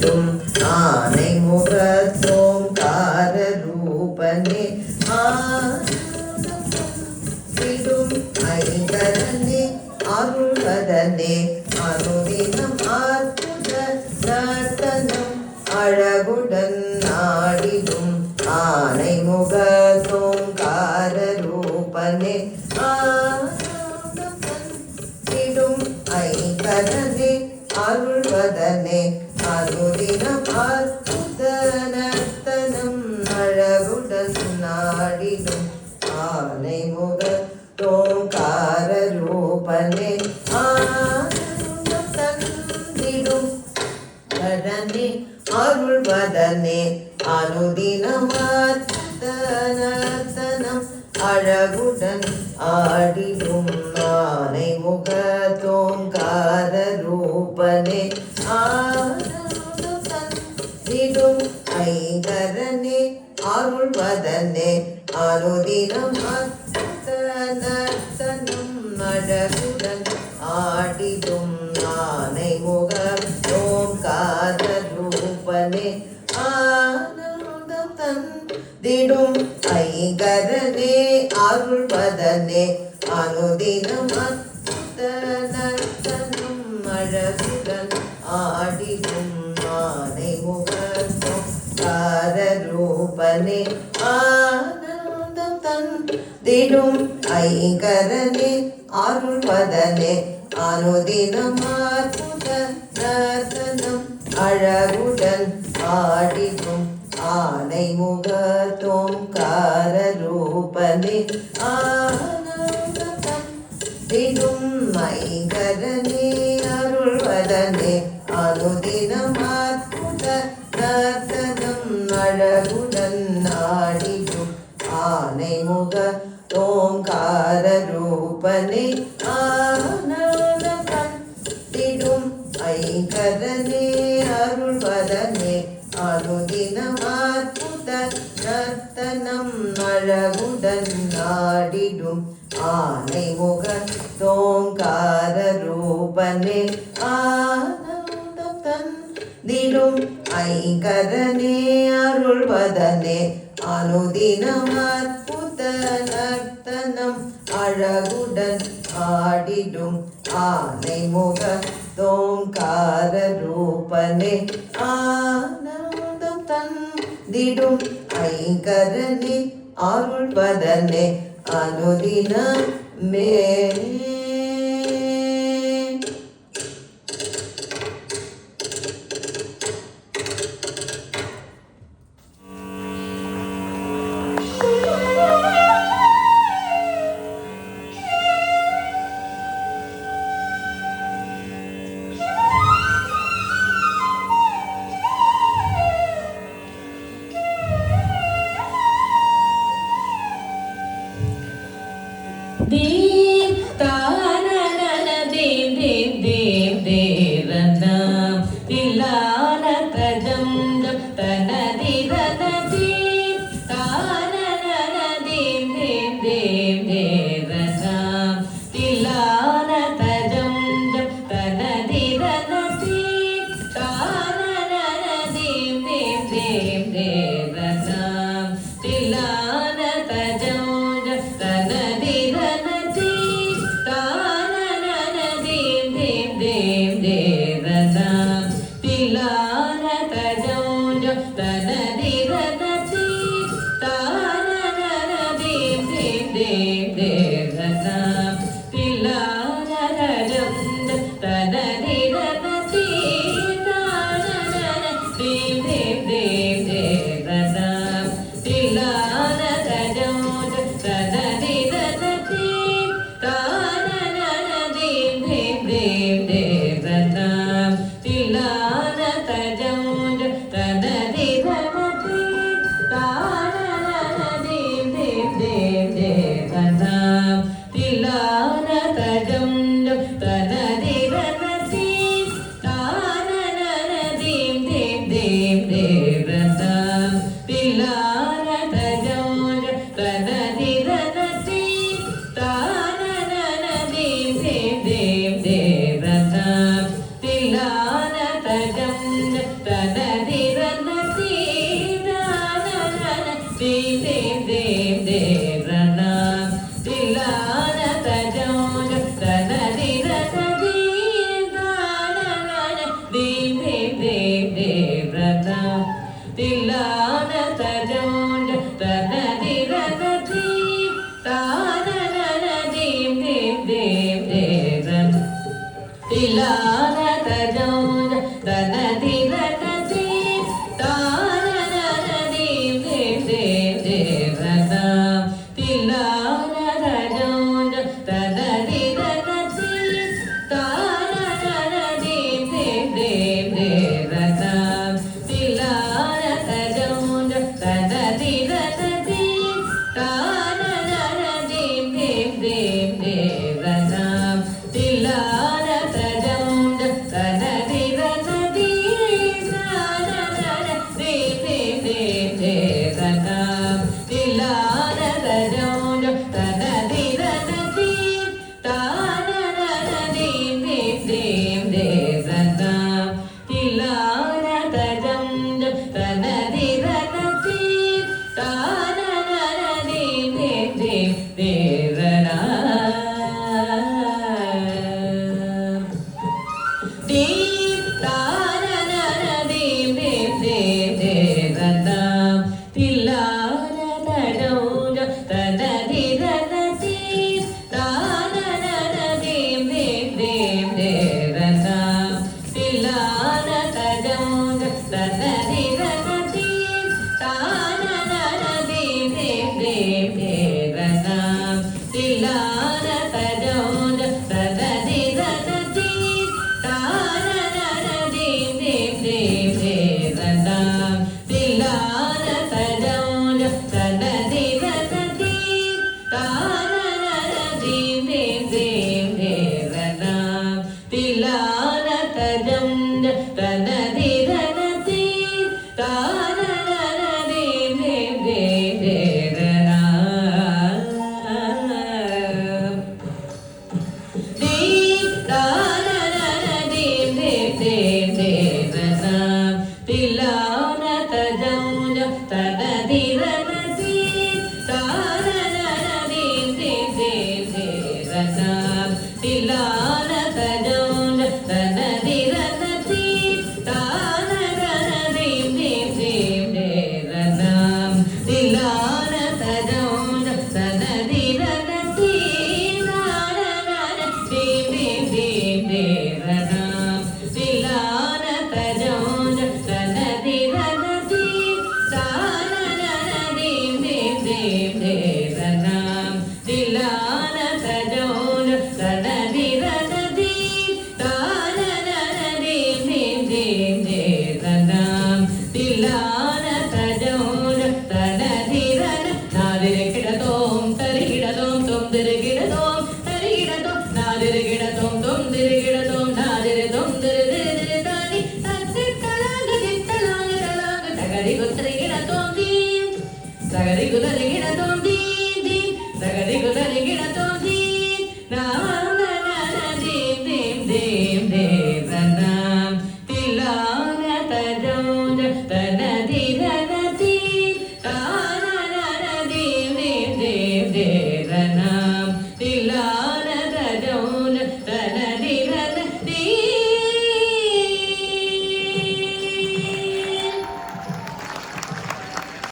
ஆனை முகத்தோங்கார ரூபனே ஆடும் ஐங்கரனே அருள்வதனே அனுதினம் அற்புத நர்த்தனம் அழகுடன் நாடிடும் ஆனை முகத்தோங்கார ரூபனே ஆடும் ஐங்கரனே அருள்வதனே அனுதினம் அற்புத நர்த்தனம் அழகுடன் நாடிடும் ஆனை முகத்தோங்கார ரூபனே ஆனந்தம் தந்திடும் கடனே அருள்வதனே அனுதினம் அற்புத நர்த்தனம் அழகுடன் ஆடிடும் ஆனை முகத்தோங்கார ரூபனே ஆனந்தம் தந்திடும் ஐங்கரனே அருள்வதனே அனுதினம் அற்புத நர்த்தனம் அழகுடன் ஆடிடும் ஆனை முகத்தோங்கார ரூபனே ஆனந்தம் தந்திடும் ஐங்கரனே அருள்வதனே அனுதினம் அற்புத நர்த்தனம் அழகுடன் ஆடிடும் ஆனை முகத்தோங்கார ரூபனே ஆனந்தம் தந்திடும் ஐங்கரனே அருள்வதனே அனுதினம் அற்புத நர்த்தனம் அழகுடன் ஆடிடும் ஆனை முகத்தோங்கார ரூபனே ஆனந்தம் தந்திடும் ஐங்கரனே அருள்வதனே அனுதினம் அற்புத நர்த்தனம் அழகுடன் நாடிடும் ஆனை முகத்தோங்கார ரூபனே ஆனந்தம் தந்திடும் ஐங்கரனே அருள்வதனே அனுதினம் அற்புத நர்த்தனம் அழகுடன் நாடிடும் ஆனை முகத்தோங்கார ரூபனே ஆனந்தம் தந்திடும் ஐங்கரனே அருள்வதனே அனுதினம் அற்புத நர்த்தனம் அழகுடன் ஆடிடும் ஆனை முகத்தோங்கார ரூபனே ஆனந்தம் தந்திடும் ஐங்கரனே அருள்வதனே அனுதினம் மே Deep Tana Deep Deep Deep Deep Ranam Tilana Tajam Tana Dirana Deep Tana Deep Deep Deep Deep Ranam Tilana Tajam Tana Dirana Deep Tana Deep Deep Deep Deep Ranam Tilana Tajam Tana Tana தனதி தனதி தானன தீம் தீம் தீம் தேரணம் தில்லான தஜோஜ தனதி தனதி தானன தீம் தீம் தீம் தேரணம் தில்லான தஜோஜ தனதி தனதி தானன தீம் தீம் தீம் தேரணம் தில்லான தஜோஜ தனதி தனதி தானன தீம் தீம் தீம் தேரணம் தீம் தானன தீம் தீம் தீம் தேரணம் தில்லான தஜோஜ தனதி தனதி தானன தீம் தீம் தீம் தேரணம் தில்லான தஜோஜ தனதி தனதி தானன தீம் தீம் தீம் தேரணம் தில்லான தஜோஜ தனதி தனதி தானன தீம் தீம் தீம் தேரணம் தில்லான தஜோஜ தனதி தனதி தானன தீம் தீம் தீம் தேரணம் தில்லான தஜோஜ தனதி தனதி தானன தீம் தீம் தீம் தேரணம் தில்லான தஜோஜ தனதி தன நாதிருகிடதோம் தரிகிடதோம் தொம் திருகிடதோம் தரிகிடதோம் நாதிருகிடதோம் தொம் திருகிடதோம் நாதிருதோம் திரு தானி தத்திட்டலாங்க திட்டலாங்க தலாங்க தகரி குத்திரிகிடதோம் தீம் தகரி குதரிகிடதோம் தீம் தீம் தகரி குதரிகிடதோம் தீம் நானன தீம் தீம் தீம் தேரணம் தில்லான தஜோஜ தனதி